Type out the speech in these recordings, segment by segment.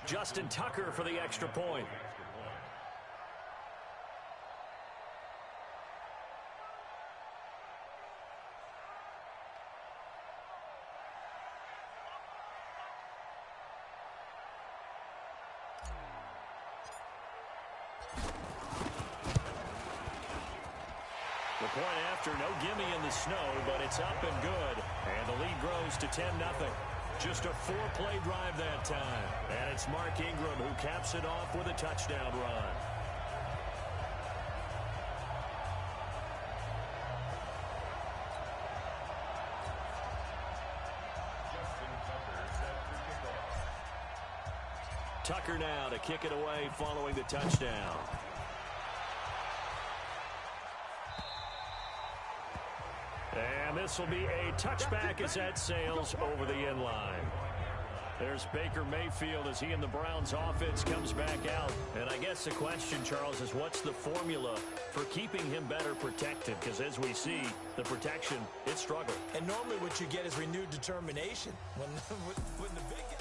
Justin Tucker for the extra point. The point after, no gimme in the snow, but it's up and good. And the lead grows to 10-0. Just a 4-play drive that time. And it's Mark Ingram who caps it off with a touchdown run. Tucker now to kick it away following the touchdown. And this will be a touchback as that sails over the end line. There's Baker Mayfield as he and the Browns offense comes back out. And I guess the question, Charles, is what's the formula for keeping him better protected? Because as we see, the protection, it struggled. And normally what you get is renewed determination when the big guy.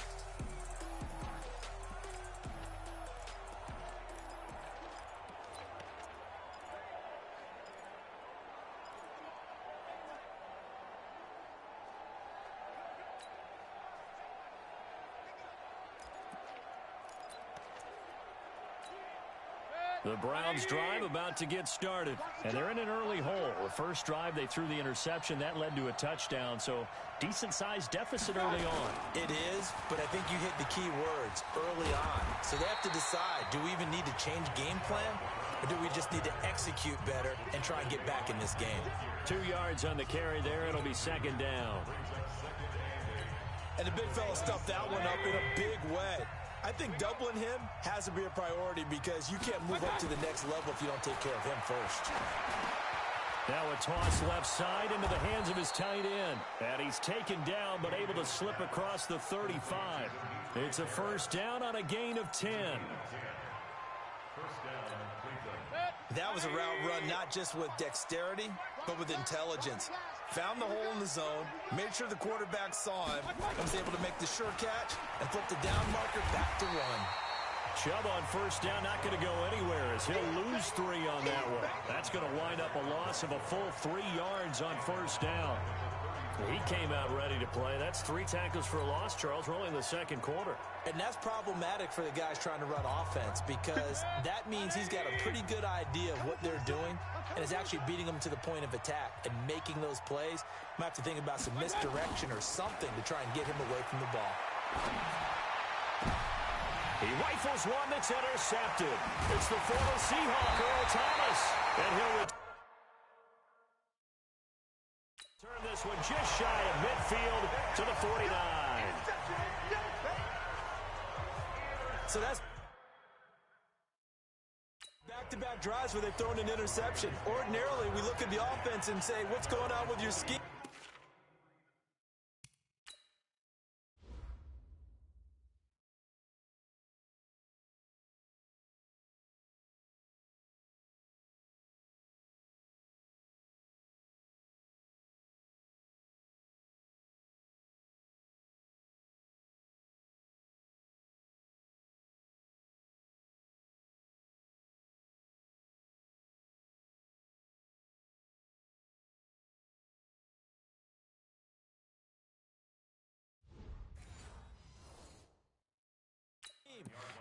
The Browns drive about to get started, and they're in an early hole. The first drive, they threw the interception. That led to a touchdown, so decent-sized deficit early on. It is, but I think you hit the key words, early on. So they have to decide, do we even need to change game plan, or do we just need to execute better and try and get back in this game? 2 yards on the carry there. It'll be second down. And the big fella stuffed that one up in a big way. I think doubling him has to be a priority because you can't move up to the next level if you don't take care of him first. Now a toss left side into the hands of his tight end. And he's taken down but able to slip across the 35. It's a first down on a gain of 10. That was a route run not just with dexterity, but with intelligence. Found the hole in the zone, made sure the quarterback saw him, and was able to make the sure catch and flip the down marker back to run. Chubb on first down, not going to go anywhere as he'll lose 3 on that one. That's going to wind up a loss of a full 3 yards on first down. He came out ready to play. That's 3 tackles for a loss, Charles, rolling the second quarter. And that's problematic for the guys trying to run offense because that means he's got a pretty good idea of what they're doing and is actually beating them to the point of attack and making those plays. Might have to think about some misdirection or something to try and get him away from the ball. He rifles one that's intercepted. It's the former Seahawk, Earl Thomas. And he'll return this one just shy of midfield to the 49. So that's back-to-back drives where they've thrown an interception. Ordinarily, we look at the offense and say, what's going on with your scheme?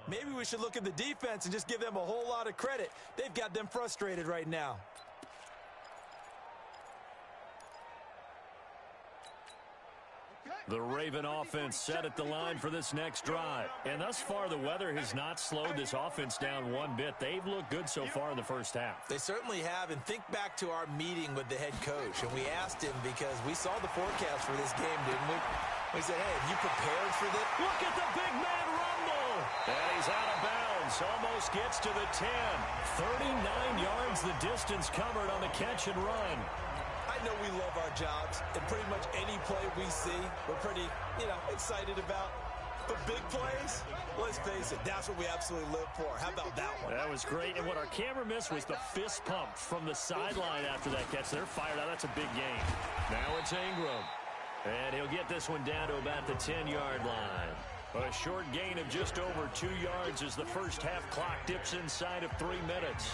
Maybe we should look at the defense and just give them a whole lot of credit. They've got them frustrated right now. The Raven offense set at the line for this next drive. And thus far, the weather has not slowed this offense down one bit. They've looked good so far in the first half. They certainly have. And think back to our meeting with the head coach. And we asked him because we saw the forecast for this game, didn't we? We said, hey, have you prepared for this? Look at the big man rumble. And he's out of bounds. Almost gets to the 10. 39 yards the distance covered on the catch and run. I know we love our jobs, and pretty much any play we see, we're pretty, excited about. But big plays, let's face it, that's what we absolutely live for. How about that one? That was great, and what our camera missed was the fist pump from the sideline after that catch. They're fired out. That's a big game. Now it's Ingram, and he'll get this one down to about the 10-yard line. A short gain of just over 2 yards as the first half clock dips inside of 3 minutes.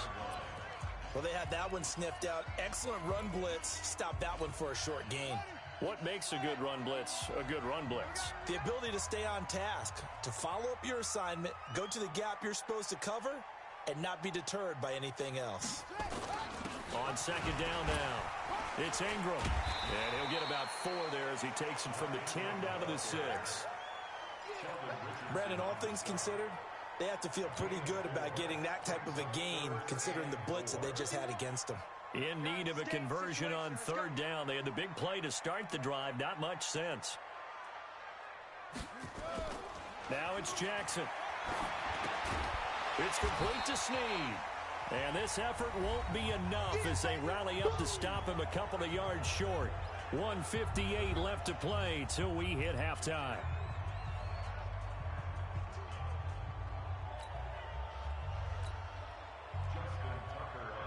Well, they had that one sniffed out. Excellent run blitz. Stop that one for a short gain. What makes a good run blitz a good run blitz? The ability to stay on task, to follow up your assignment, go to the gap you're supposed to cover, and not be deterred by anything else. On second down now, it's Ingram. And he'll get about 4 there as he takes it from the 10 down to the 6. Brandon, all things considered, they have to feel pretty good about getting that type of a gain, considering the blitz that they just had against them. In need of a conversion on third down. They had the big play to start the drive. Not much sense. Now it's Jackson. It's complete to Snead. And this effort won't be enough as they rally up to stop him a couple of yards short. 1:58 left to play till we hit halftime.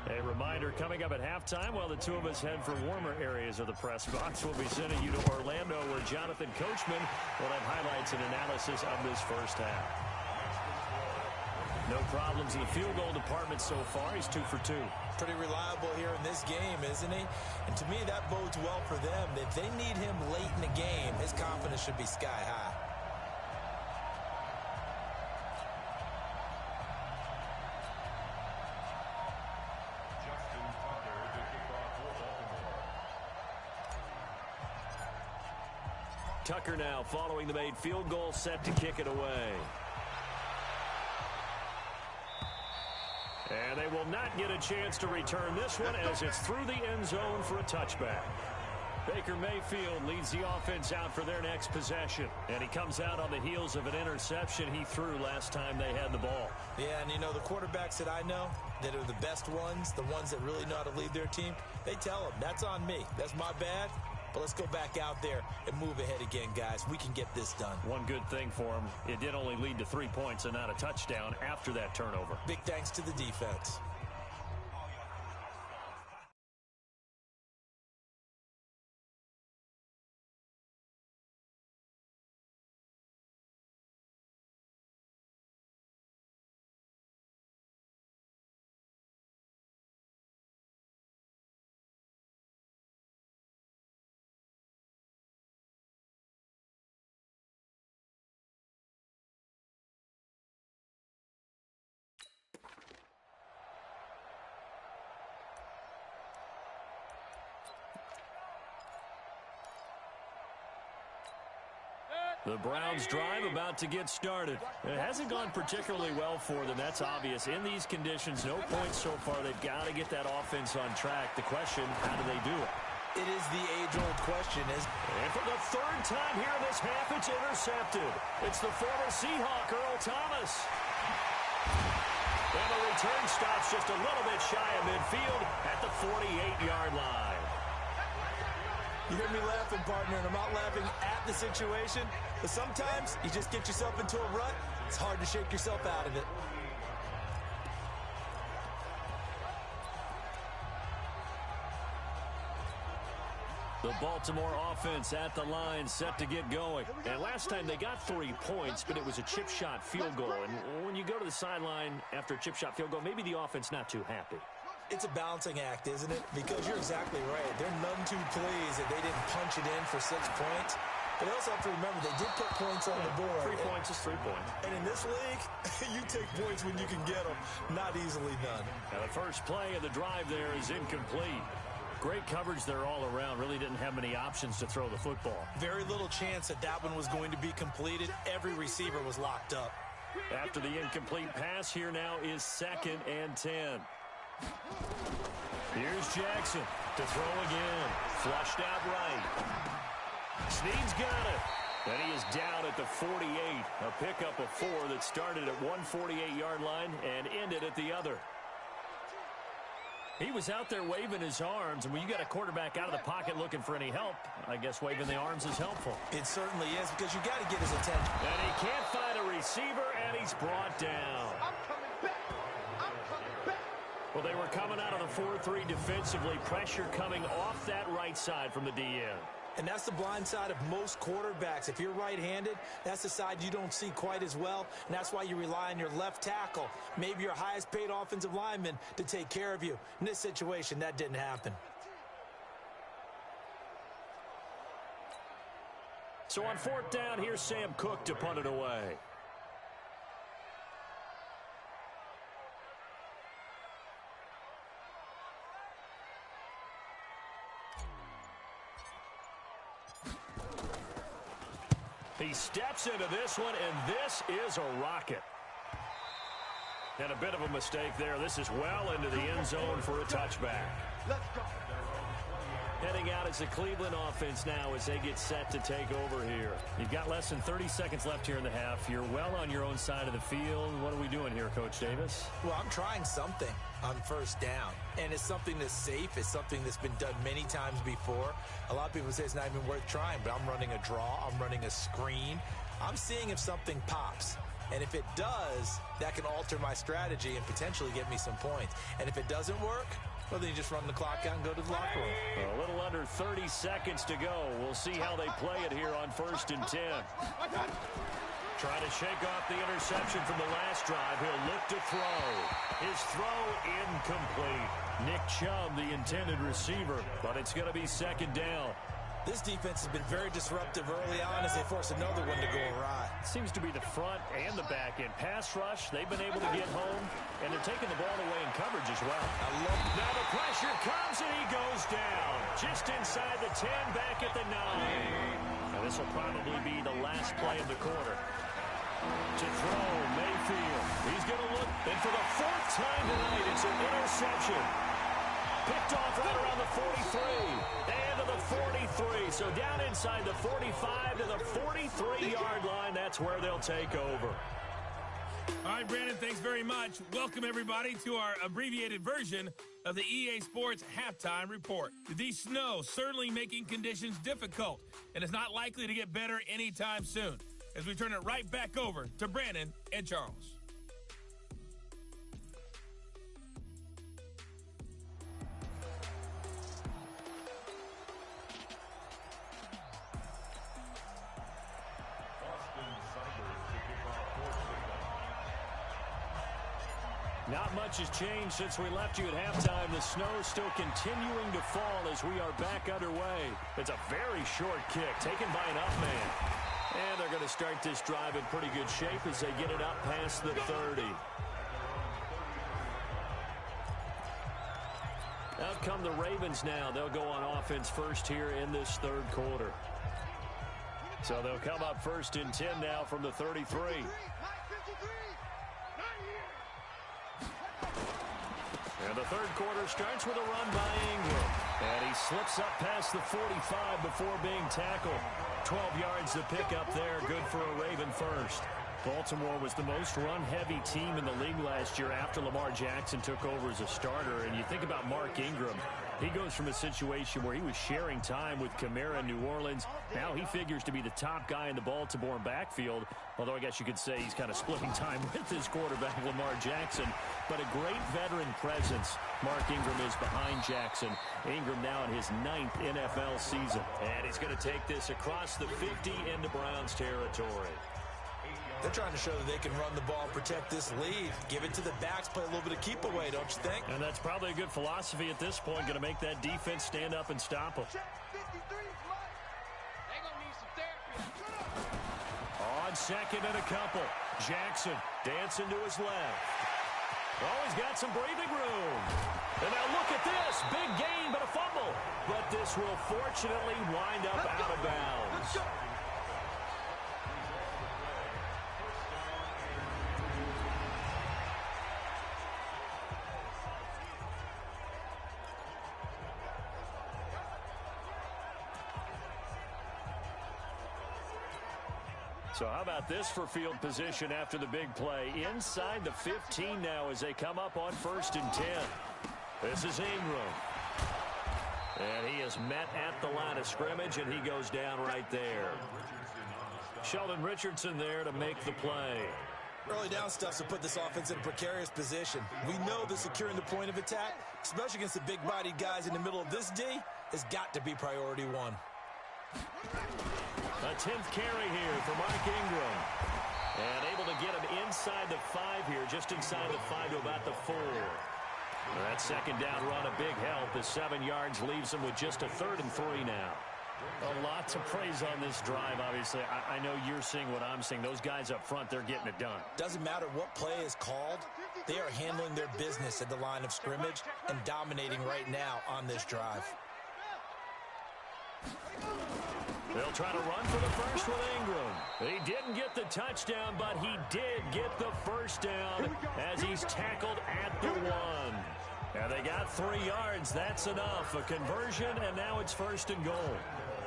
A reminder, coming up at halftime, while the two of us head for warmer areas of the press box, we'll be sending you to Orlando, where Jonathan Coachman will have highlights and analysis of this first half. No problems in the field goal department so far. He's 2 for 2. Pretty reliable here in this game, isn't he? And to me, that bodes well for them. If they need him late in the game, his confidence should be sky high. Tucker now following the made field goal, set to kick it away. And they will not get a chance to return this one as it's through the end zone for a touchback. Baker Mayfield leads the offense out for their next possession. And he comes out on the heels of an interception he threw last time they had the ball. Yeah, and you know, the quarterbacks that I know that are the best ones, the ones that really know how to lead their team, they tell them, that's on me. That's my bad. But let's go back out there and move ahead again, guys. We can get this done. One good thing for him, it did only lead to 3 points and not a touchdown after that turnover. Big thanks to the defense. The Browns drive about to get started. It hasn't gone particularly well for them. That's obvious. In these conditions, no points so far. They've got to get that offense on track. The question, how do they do it? It is the age-old question. And for the 3rd time here in this half, it's intercepted. It's the former Seahawk, Earl Thomas. And the return stops just a little bit shy of midfield at the 48-yard line. You hear me laughing, partner, and I'm not laughing at the situation, but sometimes you just get yourself into a rut. It's hard to shake yourself out of it. The Baltimore offense at the line, set to get going. And last time they got 3 points, but it was a chip shot field goal. And when you go to the sideline after a chip shot field goal, maybe the offense not too happy. It's a balancing act, isn't it? Because you're exactly right. They're none too pleased that they didn't punch it in for 6 points. But they also have to remember they did put points on the board. 3 points is 3 points. And in this league, you take points when you can get them. Not easily done. Now the first play of the drive there is incomplete. Great coverage there all around. Really didn't have many options to throw the football. Very little chance that that one was going to be completed. Every receiver was locked up. After the incomplete pass, here now is 2nd and 10. Here's Jackson to throw again. Flushed out right. Snead's got it. And he is down at the 48. A pickup of 4 that started at one 48-yard line and ended at the other. He was out there waving his arms, and when you got a quarterback out of the pocket looking for any help, I guess waving the arms is helpful. It certainly is, because you got to get his attention. And he can't find a receiver, and he's brought down. I'm coming back. I'm coming back. Well, they were coming out of the 4-3 defensively. Pressure coming off that right side from the DN. And that's the blind side of most quarterbacks. If you're right-handed, that's the side you don't see quite as well, and that's why you rely on your left tackle, maybe your highest-paid offensive lineman, to take care of you. In this situation, that didn't happen. So on 4th down, here's Sam Cook to punt it away. He steps into this one, and this is a rocket. And a bit of a mistake there. This is well into the end zone for a touchback. Let's go. Heading out as the Cleveland offense now as they get set to take over here. You've got less than 30 seconds left here in the half. You're well on your own side of the field. What are we doing here, Coach Davis? Well, I'm trying something on 1st down, and it's something that's safe. It's something that's been done many times before. A lot of people say it's not even worth trying, but I'm running a draw. I'm running a screen. I'm seeing if something pops. And if it does, that can alter my strategy and potentially get me some points. And if it doesn't work, well, then you just run the clock out and go to the locker room. A little under 30 seconds to go. We'll see how they play it here on 1st and 10. Trying to shake off the interception from the last drive. He'll look to throw. His throw incomplete. Nick Chubb, the intended receiver, but it's going to be 2nd down. This defense has been very disruptive early on as they force another one to go awry. Seems to be the front and the back end. Pass rush, they've been able to get home, and they're taking the ball away in coverage as well. Now the pressure comes, and he goes down. Just inside the 10, back at the 9. Now this will probably be the last play of the quarter. To throw, Mayfield. He's going to look, and for the 4th time tonight, it's an interception. Picked off right around the 43. And to the 43. So down inside the 45 to the 43-yard line. That's where they'll take over. All right, Brandon, thanks very much. Welcome, everybody, to our abbreviated version of the EA Sports Halftime Report. The snow certainly making conditions difficult, and it's not likely to get better anytime soon, as we turn it right back over to Brandon and Charles. Not much has changed since we left you at halftime. The snow is still continuing to fall as we are back underway. It's a very short kick taken by an up man. And they're going to start this drive in pretty good shape as they get it up past the 30. Out come the Ravens now. They'll go on offense first here in this 3rd quarter. So they'll come up 1st and 10 now from the 33. And the 3rd quarter starts with a run by Ingram. And he slips up past the 45 before being tackled. 12 yards to pick up there. Good for a Raven first. Baltimore was the most run-heavy team in the league last year after Lamar Jackson took over as a starter. And you think about Mark Ingram. He goes from a situation where he was sharing time with Kamara in New Orleans. Now he figures to be the top guy in the Baltimore backfield. Although I guess you could say he's kind of splitting time with his quarterback, Lamar Jackson. But a great veteran presence. Mark Ingram is behind Jackson. Ingram now in his 9th NFL season. And he's going to take this across the 50 into Browns territory. They're trying to show that they can run the ball and protect this lead. Give it to the backs, play a little bit of keep away, don't you think? And that's probably a good philosophy at this point. Going to make that defense stand up and stop them. On 2nd and a couple. Jackson dancing to his left. Oh, he's got some breathing room. And now look at this. Big gain, but a fumble. But this will fortunately wind up out of bounds. So how about this for field position after the big play? Inside the 15 now as they come up on 1st and 10. This is Ingram. And he is met at the line of scrimmage, and he goes down right there. Sheldon Richardson there to make the play. Early down stuff to put this offense in a precarious position. We know that securing the point of attack, especially against the big-bodied guys in the middle of this D, has got to be priority 1. A 10th carry here for Mark Ingram. And able to get him inside the 5 here, just inside the 5 to about the 4. That second down run, a big help. The 7 yards leaves him with just a 3rd and 3 now. A lot to praise on this drive, obviously. I know you're seeing what I'm seeing. Those guys up front, they're getting it done. Doesn't matter what play is called. They are handling their business at the line of scrimmage and dominating right now on this drive. They'll try to run for the first with Ingram. He didn't get the touchdown, but he did get the first down as he's tackled at the 1. And they got 3 yards. That's enough. A conversion, and now it's 1st and goal.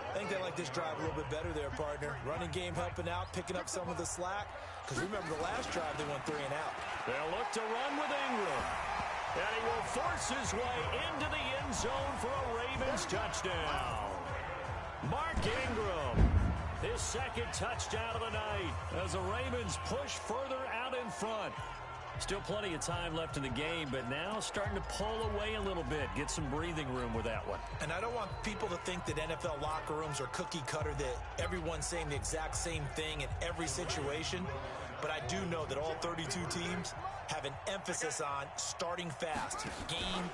I think they like this drive a little bit better there, partner. Running game helping out, picking up some of the slack. Because remember, the last drive, they went 3 and out. They'll look to run with Ingram. And he will force his way into the end zone for a Ravens touchdown. Mark Ingram, his 2nd touchdown of the night as the Ravens push further out in front. Still plenty of time left in the game, but now starting to pull away a little bit. Get some breathing room with that one. And I don't want people to think that NFL locker rooms are cookie cutter, that everyone's saying the exact same thing in every situation. But I do know that all 32 teams have an emphasis on starting fast. Game,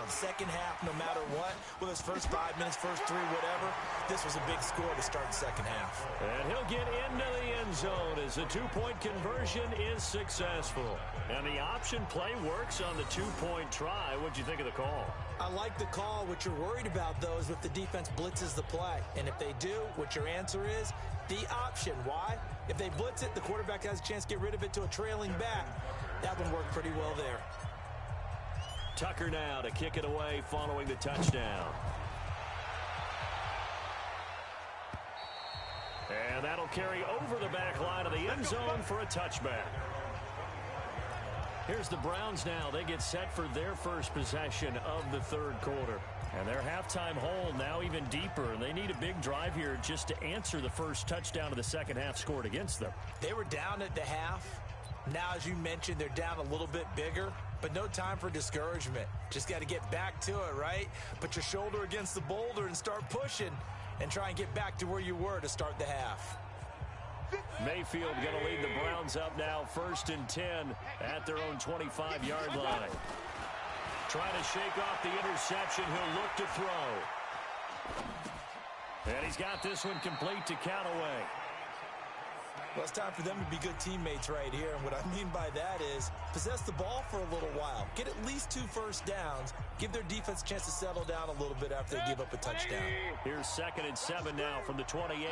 second half, no matter what, whether it's first 5 minutes, first 3, whatever, this was a big score to start the second half. And he'll get into the end zone as the 2-point conversion is successful. And the option play works on the 2-point try. What'd you think of the call? I like the call. What you're worried about, though, is if the defense blitzes the play. And if they do, what your answer is, the option. Why? If they blitz it, the quarterback has a chance to get rid of it to a trailing back. That one worked pretty well there. Tucker now to kick it away following the touchdown. And that'll carry over the back line of the end zone for a touchback. Here's the Browns now. They get set for their first possession of the 3rd quarter. And their halftime hole now even deeper. And they need a big drive here just to answer the first touchdown of the second half scored against them. They were down at the half. Now, as you mentioned, they're down a little bit bigger, but no time for discouragement. Just got to get back to it, right? Put your shoulder against the boulder and start pushing and try and get back to where you were to start the half. Mayfield going to lead the Browns up now 1st and 10 at their own 25-yard line. Trying to shake off the interception. He'll look to throw. And he's got this one complete to Callaway. Well, it's time for them to be good teammates right here. And what I mean by that is possess the ball for a little while. Get at least 2 first downs. Give their defense a chance to settle down a little bit after they give up a touchdown. Here's 2nd and 7 now from the 28.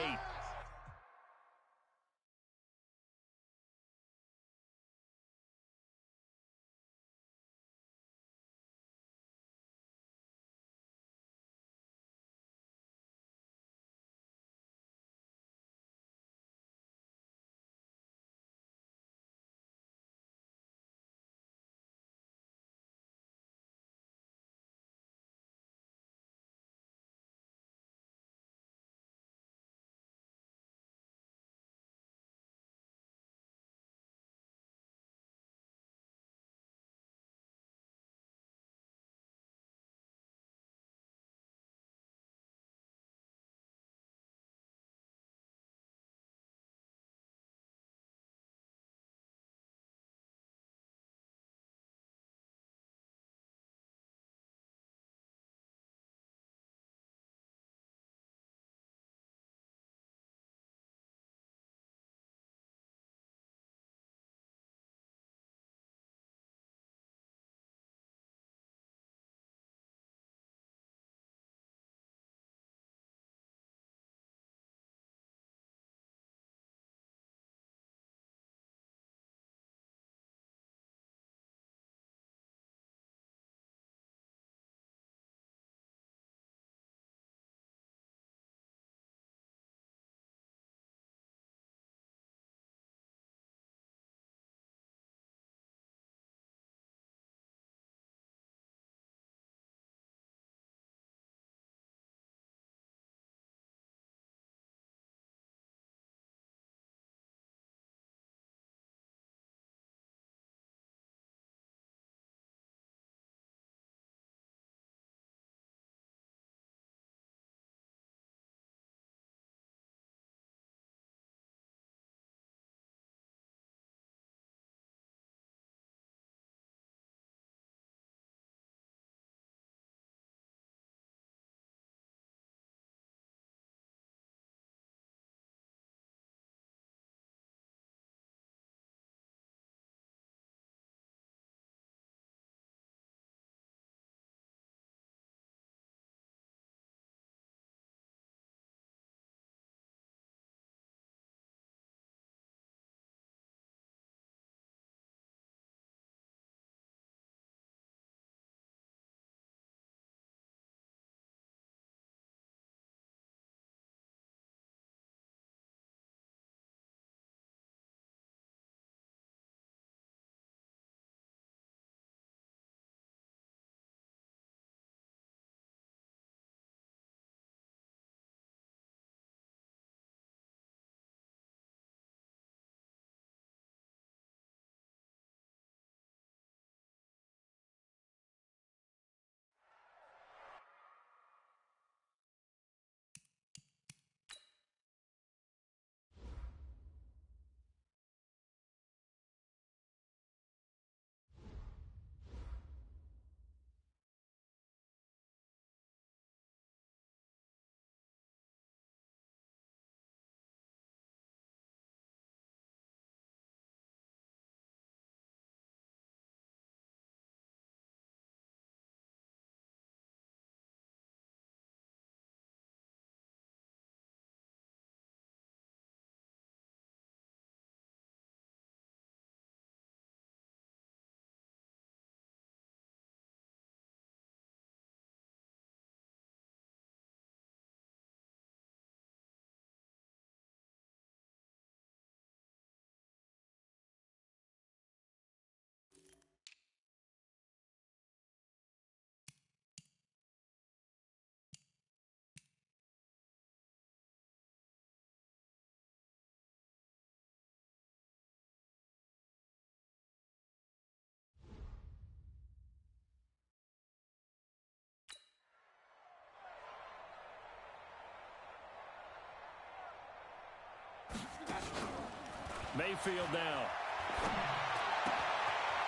Mayfield now.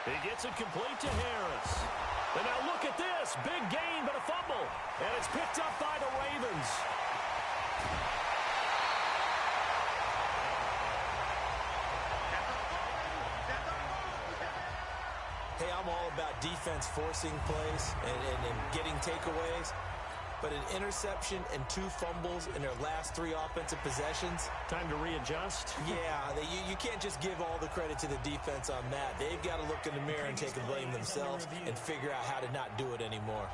He gets it complete to Harris. And now look at this. Big gain, but a fumble. And it's picked up by the Ravens. Hey, I'm all about defense forcing plays and getting takeaways. But an interception and 2 fumbles in their last 3 offensive possessions. Time to readjust. Yeah, you can't just give all the credit to the defense on that. They've got to look in the mirror and take the blame themselves and figure out how to not do it anymore.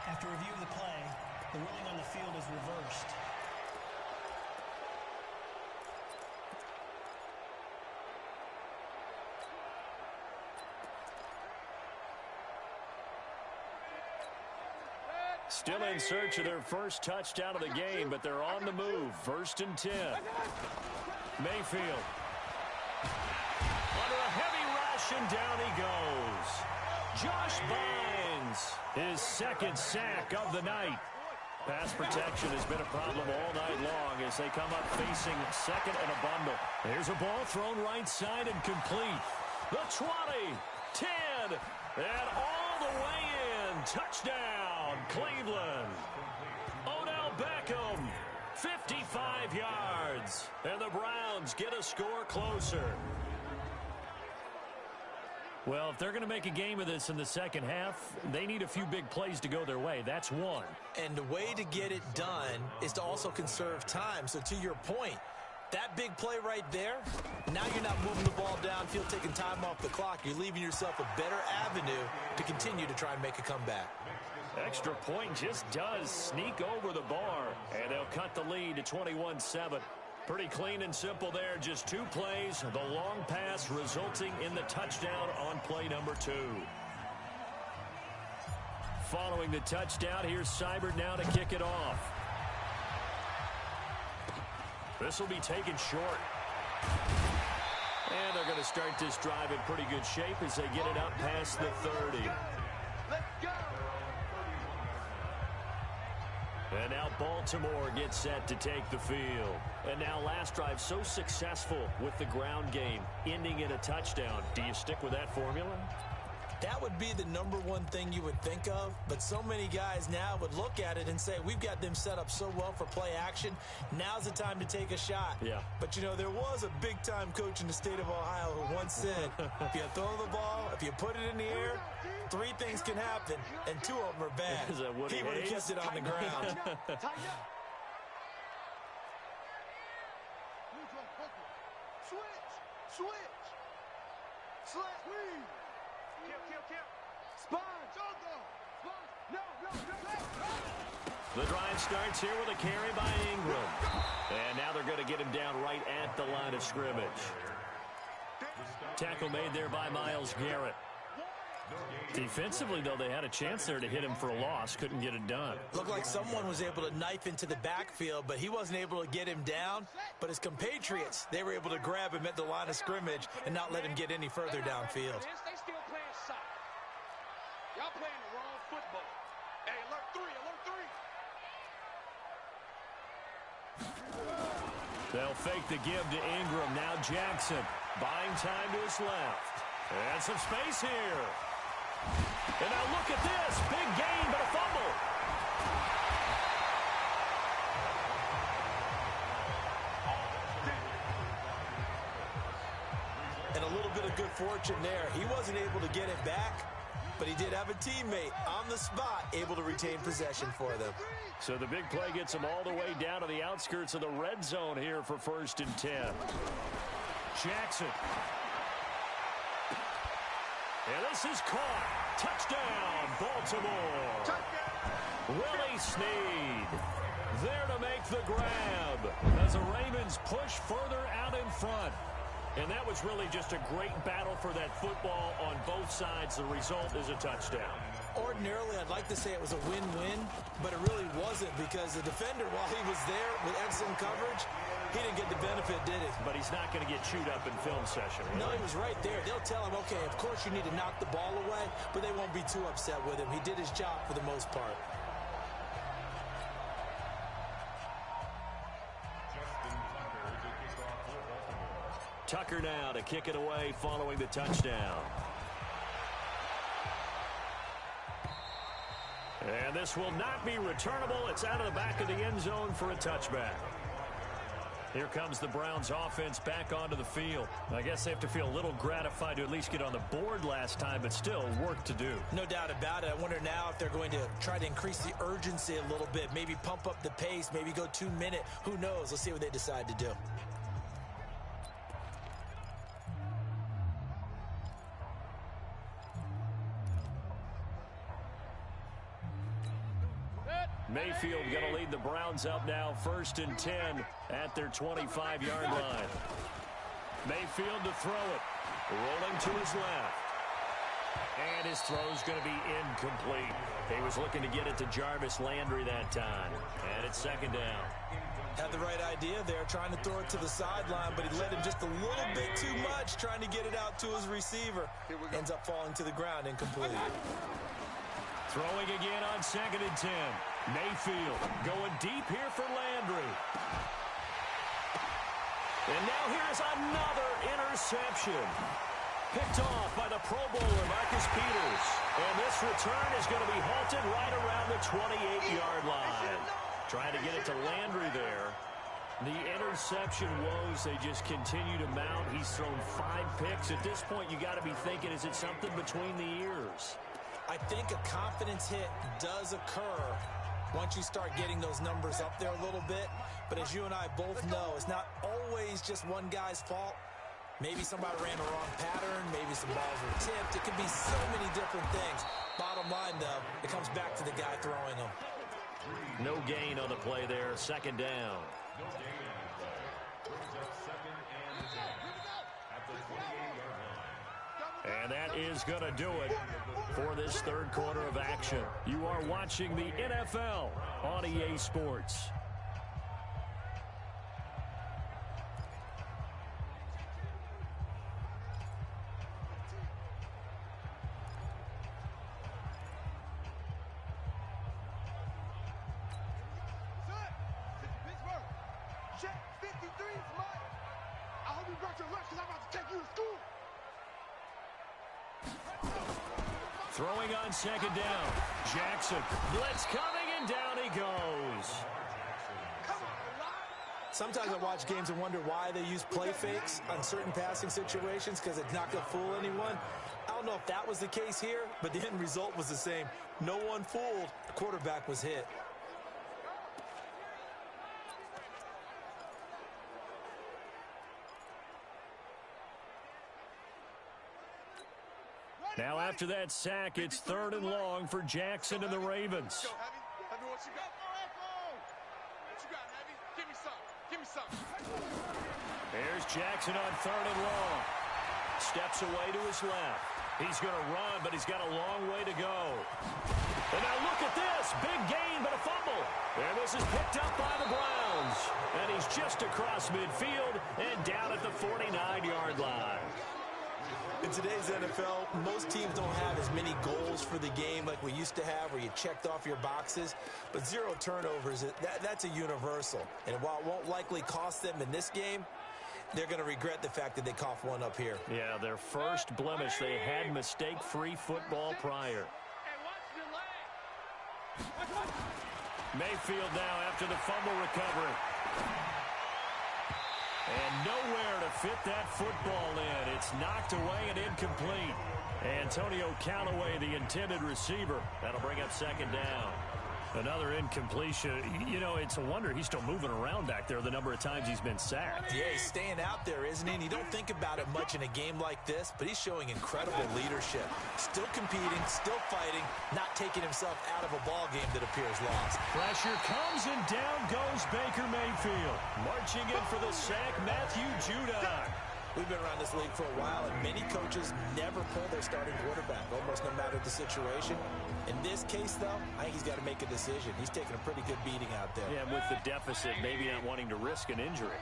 After review of the play, the ruling on the field is reversed. Still in search of their first touchdown of the game, but they're on the move. 1st and 10. Mayfield. Under a heavy rush, and down he goes. Josh Bynes, his 2nd sack of the night. Pass protection has been a problem all night long as they come up facing 2nd and a bundle. Here's a ball thrown right side and complete. The 20, 10, and all the way in. Touchdown, Cleveland. Odell Beckham, 55 yards. And the Browns get a score closer. Well, if they're going to make a game of this in the second half, they need a few big plays to go their way. That's one. And the way to get it done is to also conserve time. So to your point, that big play right there, now you're not moving the ball downfield, taking time off the clock. You're leaving yourself a better avenue to continue to try and make a comeback. Extra point just does sneak over the bar, and they'll cut the lead to 21-7. Pretty clean and simple there. Just 2 plays. The long pass resulting in the touchdown on play number 2. Following the touchdown, here's Seibert now to kick it off. This will be taken short. And they're going to start this drive in pretty good shape as they get it up past the 30. Let's go. And now Baltimore gets set to take the field. And now last drive so successful with the ground game, ending in a touchdown. Do you stick with that formula? That would be the #1 thing you would think of, but so many guys now would look at it and say, we've got them set up so well for play action. Now's the time to take a shot. Yeah. But, you know, there was a big-time coach in the state of Ohio who once said, if you throw the ball, if you put it in the air, 3 things can happen, and 2 of them are bad. Is that Woody He would have Hayes? kept it on the ground. Tighten up. Neutral, focus. Switch. Slant. Kill. Spine. No. The drive starts here with a carry by Ingram. And now they're going to get him down right at the line of scrimmage. Tackle made there by Myles Garrett. Defensively, though, they had a chance there to hit him for a loss. Couldn't get it done. Looked like someone was able to knife into the backfield, but he wasn't able to get him down. But his compatriots, they were able to grab him at the line of scrimmage and not let him get any further downfield. They still playing soccer. Y'all playing the wrong football. Hey, alert 3. They'll fake the give to Ingram. Now Jackson buying time to his left. And some space here. And now look at this. Big gain, but a fumble. And a little bit of good fortune there. He wasn't able to get it back, but he did have a teammate on the spot able to retain possession for them. So the big play gets them all the way down to the outskirts of the red zone here for 1st and 10. Jackson. And this is caught. Touchdown, Baltimore. Willie Snead there to make the grab as the Ravens push further out in front. And that was really just a great battle for that football on both sides. The result is a touchdown. Ordinarily, I'd like to say it was a win-win, but it really wasn't because the defender, while he was there with excellent coverage, he didn't get the benefit, did he? But he's not going to get chewed up in film session. No, he was right there. They'll tell him, okay, of course you need to knock the ball away, but they won't be too upset with him. He did his job for the most part. Tucker now to kick it away following the touchdown. And this will not be returnable. It's out of the back of the end zone for a touchback. Here comes the Browns offense back onto the field. I guess they have to feel a little gratified to at least get on the board last time, but still work to do. No doubt about it. I wonder now if they're going to try to increase the urgency a little bit, maybe pump up the pace, maybe go 2-minute. Who knows? Let's see what they decide to do. Mayfield going to lead the Browns up now, 1st and 10 at their 25-yard line. Mayfield to throw it. Rolling to his left. And his throw's going to be incomplete. He was looking to get it to Jarvis Landry that time. And it's 2nd down. Had the right idea there, trying to throw it to the sideline, but he let him just a little bit too much, trying to get it out to his receiver. Ends up falling to the ground, incomplete. Throwing again on 2nd and 10. Mayfield going deep here for Landry. And now here's another interception. Picked off by the Pro Bowler, Marcus Peters. And this return is going to be halted right around the 28-yard line. Trying to get it to Landry there. The interception woes, they just continue to mount. He's thrown 5 picks. At this point, you got to be thinking, is it something between the ears? I think a confidence hit does occur once you start getting those numbers up there a little bit. But as you and I both know, it's not always just one guy's fault. Maybe somebody ran the wrong pattern. Maybe some balls were tipped. It could be so many different things. Bottom line, though, it comes back to the guy throwing them. No gain on the play there. 2nd down. And that is going to do it for this 3rd quarter of action. You are watching the NFL on EA Sports. Throwing on 2nd down. Jackson. Blitz coming, and down he goes. Sometimes I watch games and wonder why they use play fakes on certain passing situations because it's not going to fool anyone. I don't know if that was the case here, but the end result was the same. No one fooled. The quarterback was hit. Now after that sack, it's 3rd and long for Jackson and the Ravens. Here's Jackson on 3rd and long. Steps away to his left. He's going to run, but he's got a long way to go. And now look at this. Big gain, but a fumble. And this is picked up by the Browns. And he's just across midfield and down at the 49-yard line. In today's NFL, most teams don't have as many goals for the game like we used to have where you checked off your boxes. But 0 turnovers, that's a universal. And while it won't likely cost them in this game, they're going to regret the fact that they coughed one up here. Yeah, their first blemish. They had mistake-free football prior. Mayfield now after the fumble recovery. And nowhere to fit that football in. It's knocked away and incomplete. Antonio Callaway, the intended receiver. That'll bring up 2nd down. Another incompletion. You know, it's a wonder he's still moving around back there the number of times he's been sacked. Yeah, he's staying out there, isn't he? And you don't think about it much in a game like this, but he's showing incredible leadership. Still competing, still fighting, not taking himself out of a ball game that appears lost. Pressure comes, and down goes Baker Mayfield. Marching in for the sack, Matthew Judon. We've been around this league for a while, and many coaches never pull their starting quarterback, almost no matter the situation. In this case, though, I think he's got to make a decision. He's taking a pretty good beating out there. Yeah, with the deficit, maybe not wanting to risk an injury.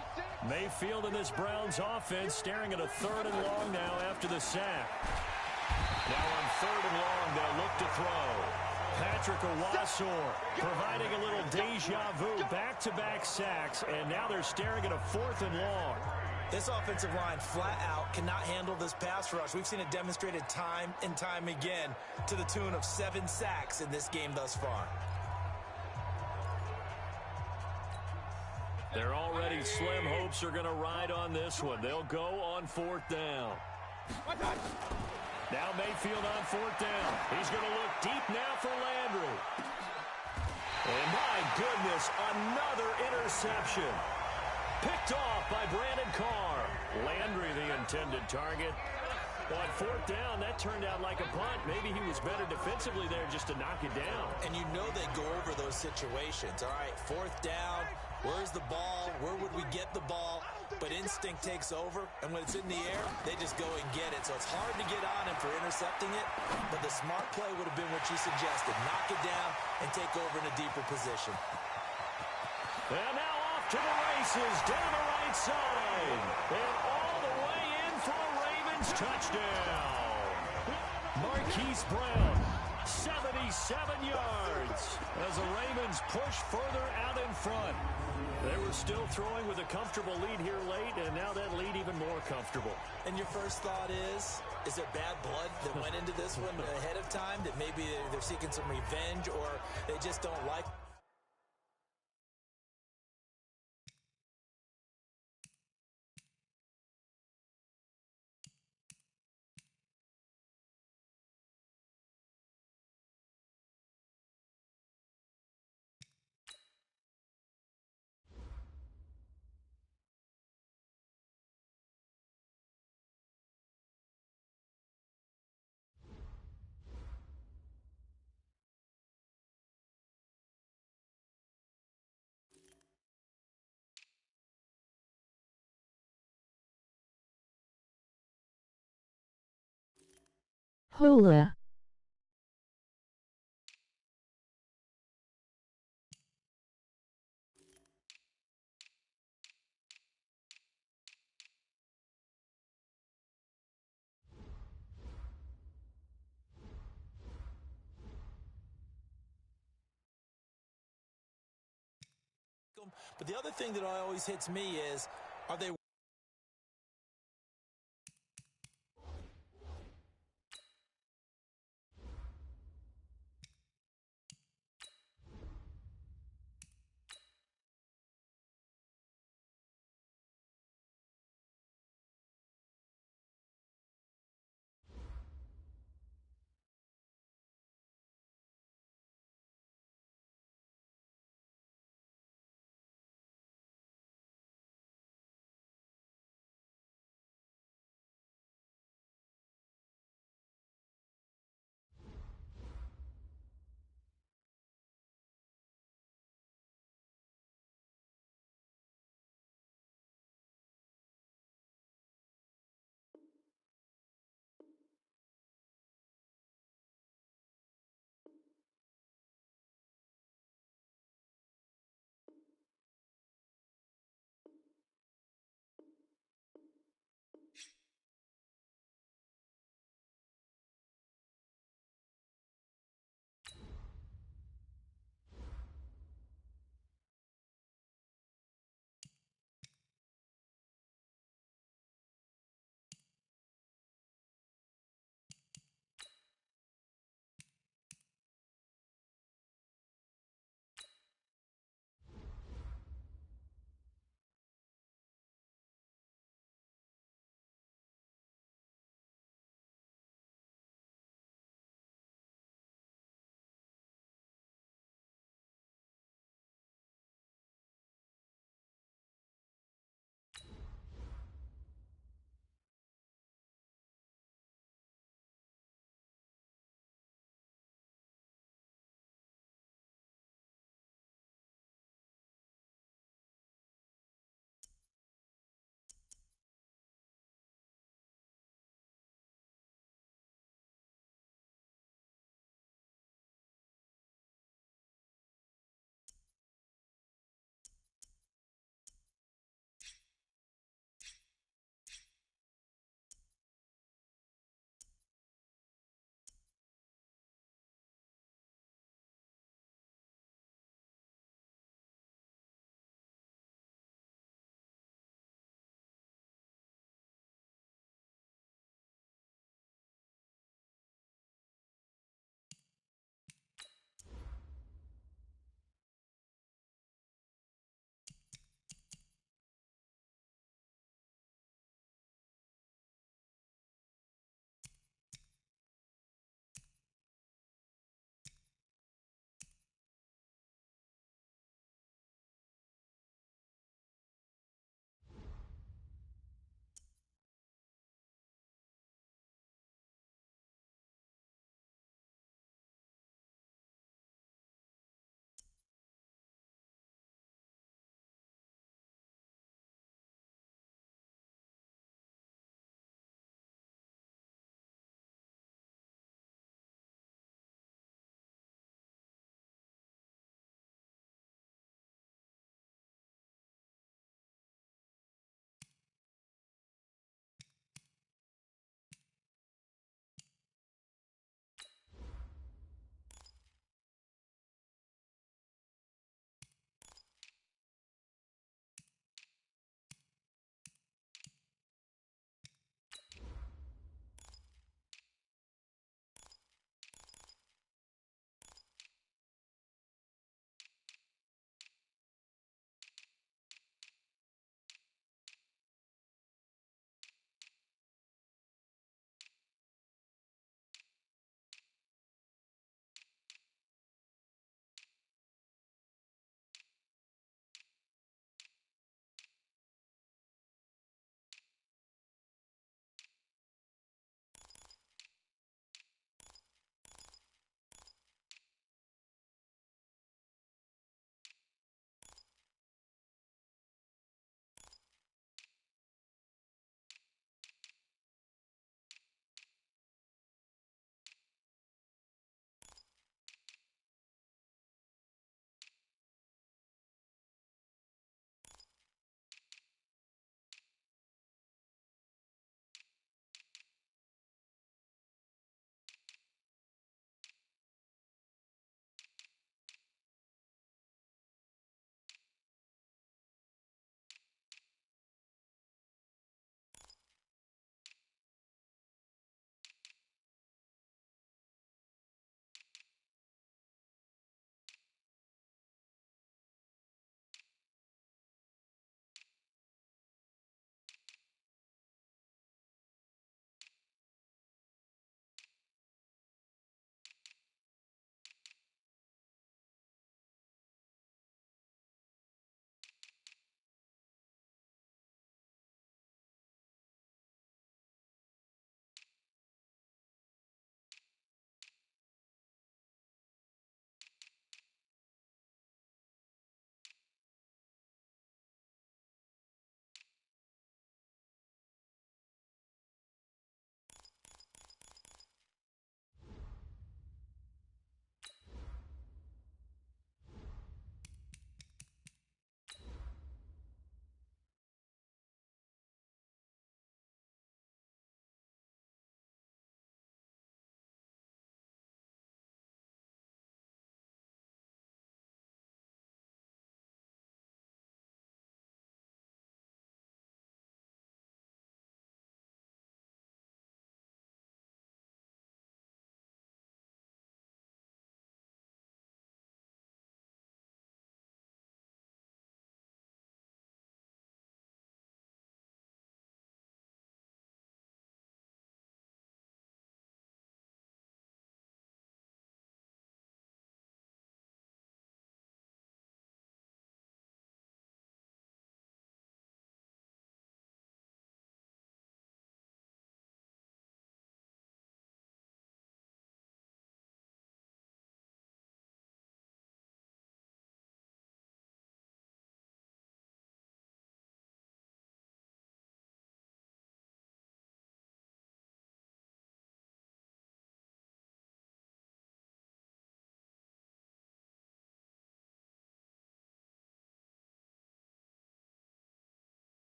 Mayfield in this Browns offense staring at a 3rd and long now after the sack. Now on 3rd and long, they'll look to throw. Patrick Owasor providing a little deja vu, back-to-back sacks, and now they're staring at a 4th and long. This offensive line flat out cannot handle this pass rush. We've seen it demonstrated time and time again to the tune of 7 sacks in this game thus far. Their already slim hopes are going to ride on this one. They'll go on 4th down. Now Mayfield on 4th down. He's going to look deep now for Landry. And my goodness, another interception. Picked off by Brandon Carr. Landry, the intended target. On 4th down, that turned out like a punt. Maybe he was better defensively there just to knock it down. And you know they go over those situations. All right, 4th down. Where's the ball? Where would we get the ball? But instinct takes over, and when it's in the air, they just go and get it. So it's hard to get on him for intercepting it, but the smart play would have been what you suggested. Knock it down and take over in a deeper position. And now off to the races, down the right side. And all the way in for a Ravens touchdown. Marquise Brown, 77 yards as the Ravens push further out in front. They were still throwing with a comfortable lead here late, and now that lead even more comfortable. And your first thought is there bad blood that went into this one ahead of time, that maybe they're seeking some revenge, or they just don't like? Hula. But the other thing that always hits me is, are they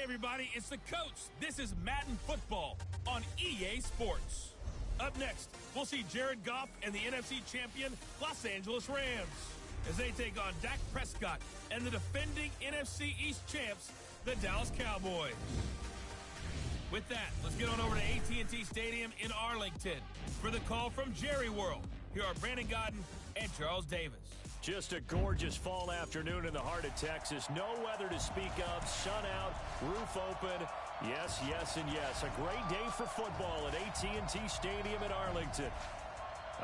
everybody, it's the coach. This is Madden Football on EA Sports. Up next, we'll see Jared Goff and the NFC champion Los Angeles Rams as they take on Dak Prescott and the defending NFC East champs, the Dallas Cowboys. With that, let's get on over to AT&T Stadium in Arlington for the call from Jerry World. Here are Brandon Godden and Charles Davis. Just a gorgeous fall afternoon in the heart of Texas. No weather to speak of. Sun out, roof open. Yes, yes, and yes. A great day for football at AT&T Stadium in Arlington.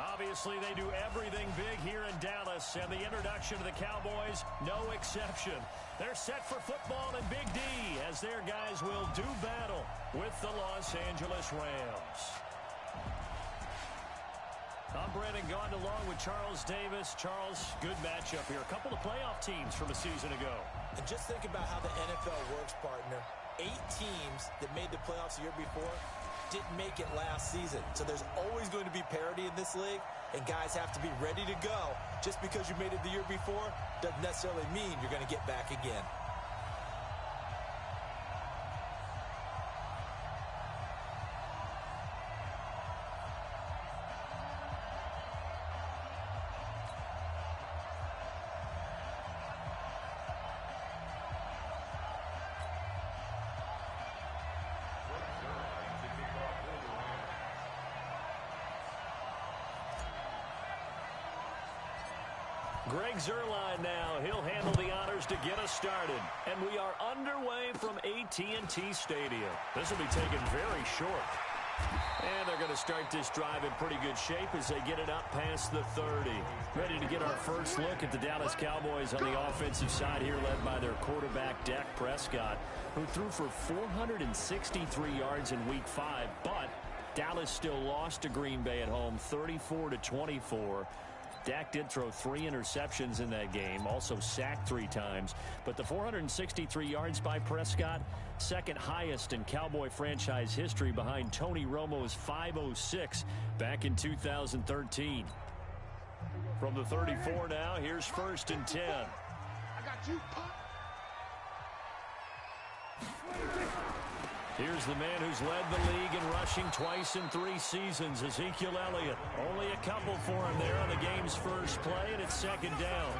Obviously, they do everything big here in Dallas, and the introduction to the Cowboys, no exception. They're set for football in Big D as their guys will do battle with the Los Angeles Rams. I'm Brandon Gaudin along with Charles Davis. Charles, good matchup here. A couple of playoff teams from a season ago. And just think about how the NFL works, partner. 8 teams that made the playoffs the year before didn't make it last season. So there's always going to be parity in this league, and guys have to be ready to go. Just because you made it the year before doesn't necessarily mean you're going to get back again. Greg Zuerlein now. He'll handle the honors to get us started. And we are underway from AT&T Stadium. This will be taken very short. And they're going to start this drive in pretty good shape as they get it up past the 30. Ready to get our first look at the Dallas Cowboys on the offensive side here, led by their quarterback, Dak Prescott, who threw for 463 yards in Week 5. But Dallas still lost to Green Bay at home, 34-24. Dak did throw 3 interceptions in that game, also sacked 3 times. But the 463 yards by Prescott, second highest in Cowboy franchise history behind Tony Romo's 506 back in 2013. From the 34 now, here's 1st and 10. I got you, Pop. Here's the man who's led the league in rushing twice in 3 seasons, Ezekiel Elliott. Only a couple for him there on the game's first play, and it's 2nd down.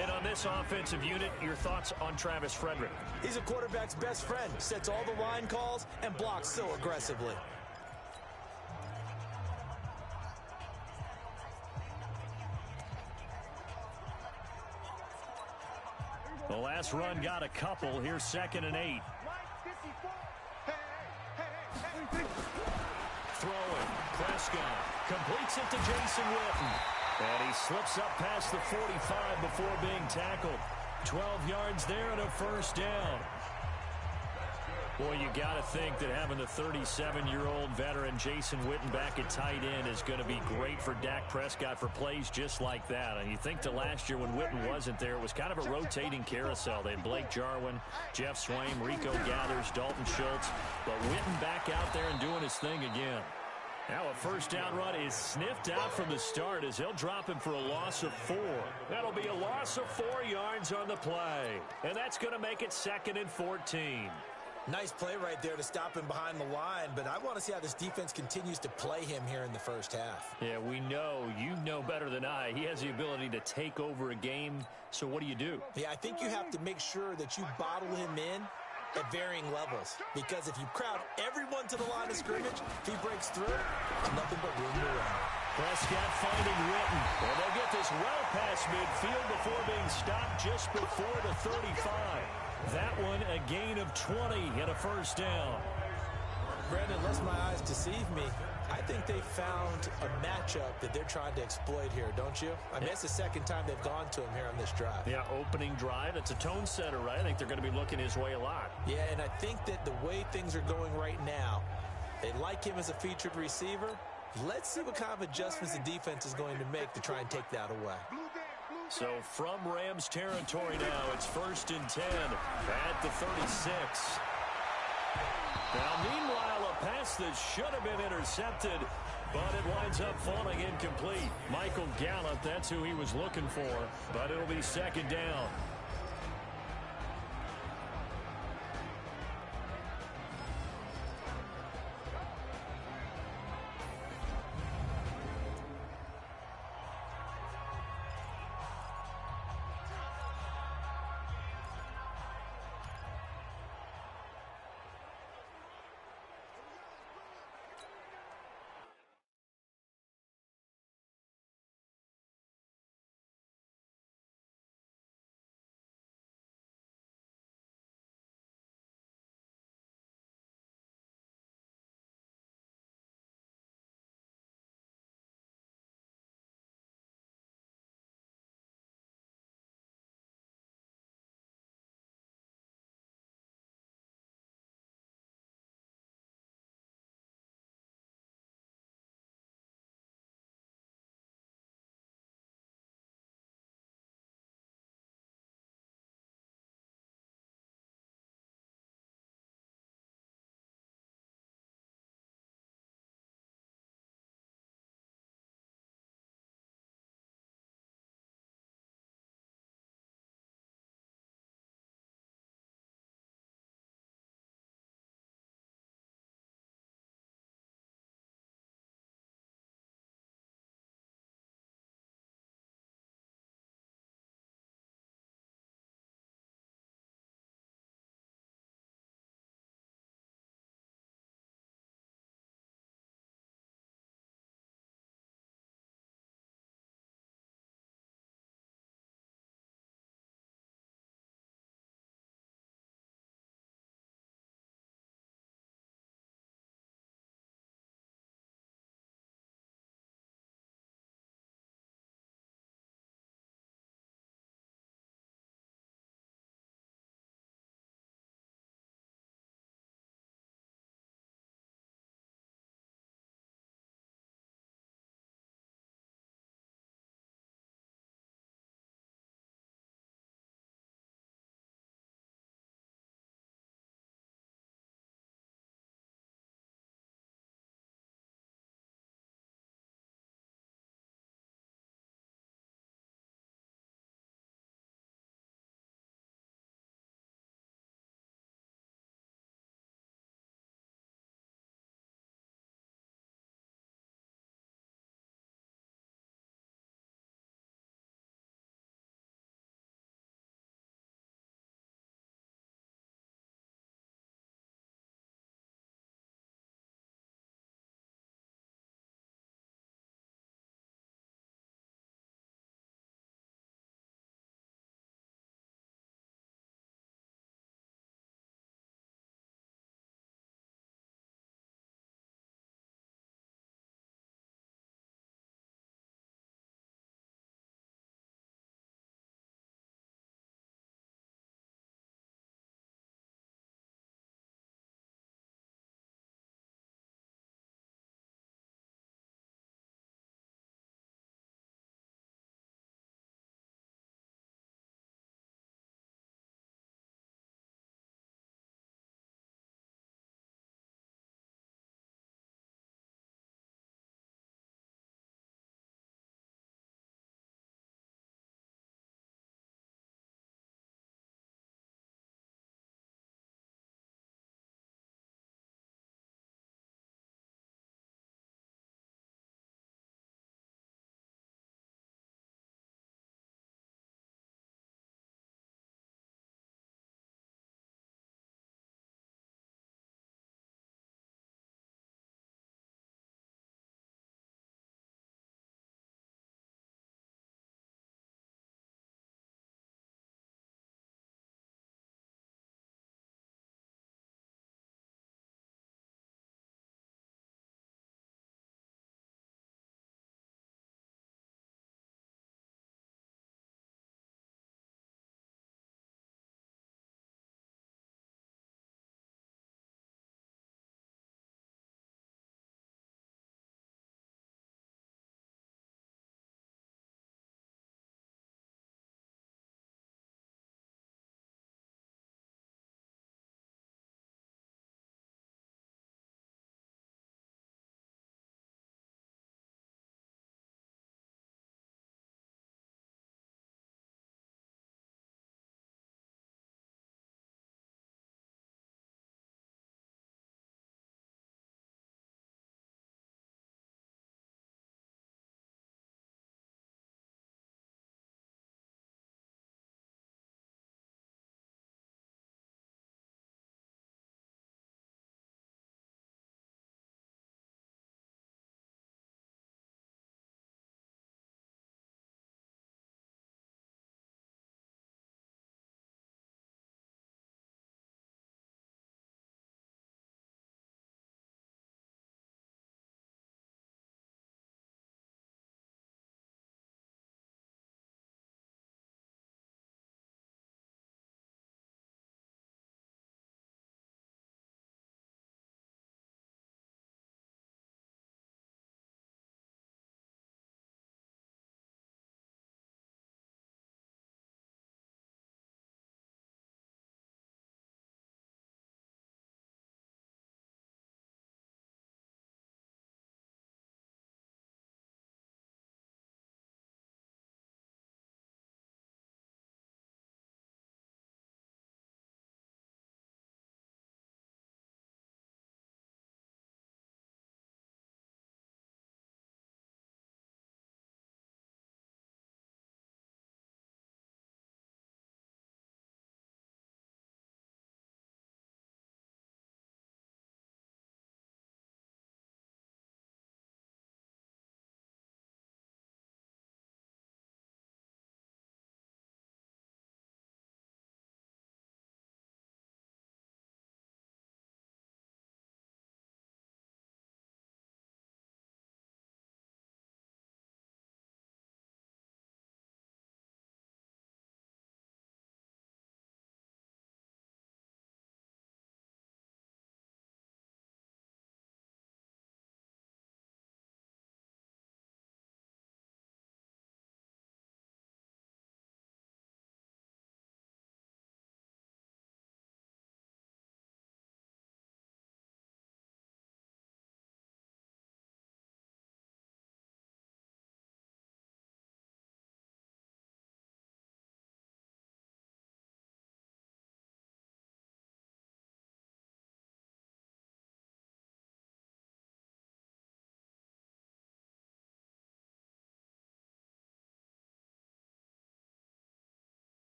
And on this offensive unit, your thoughts on Travis Frederick? He's a quarterback's best friend. Sets all the line calls and blocks so aggressively. The last run got a couple. Here's 2nd and 8. Throwing. Prescott completes it to Jason Witten. And he slips up past the 45 before being tackled. 12 yards there and a 1st down. Boy, you got to think that having the 37-year-old veteran Jason Witten back at tight end is going to be great for Dak Prescott for plays just like that. And you think to last year when Witten wasn't there, it was kind of a rotating carousel. They had Blake Jarwin, Jeff Swaim, Rico Gathers, Dalton Schultz. But Witten back out there and doing his thing again. Now a 1st down run is sniffed out from the start as he'll drop him for a loss of 4. That'll be a loss of 4 yards on the play. And that's going to make it 2nd and 14. Nice play right there to stop him behind the line, but I want to see how this defense continues to play him here in the first half. Yeah, we know. You know better than I. He has the ability to take over a game, so what do? Yeah, I think you have to make sure that you bottle him in at varying levels, because if you crowd everyone to the line of scrimmage, if he breaks through, there's nothing but room to run. Prescott finding Witten. And they'll get this well past midfield before being stopped just before the 35. That one a gain of 20 and a 1st down. Brandon, lest my eyes deceive me, I think they found a matchup that they're trying to exploit here, don't you? I mean, it's the 2nd time they've gone to him here on this drive. Yeah, opening drive. It's a tone setter, right? I think they're going to be looking his way a lot. Yeah, and I think that the way things are going right now, they like him as a featured receiver. Let's see what kind of adjustments the defense is going to make to try and take that away. So from Rams territory now, it's 1st and 10 at the 36. Now, meanwhile, a pass that should have been intercepted, but it winds up falling incomplete. Michael Gallup, that's who he was looking for, but it'll be 2nd down.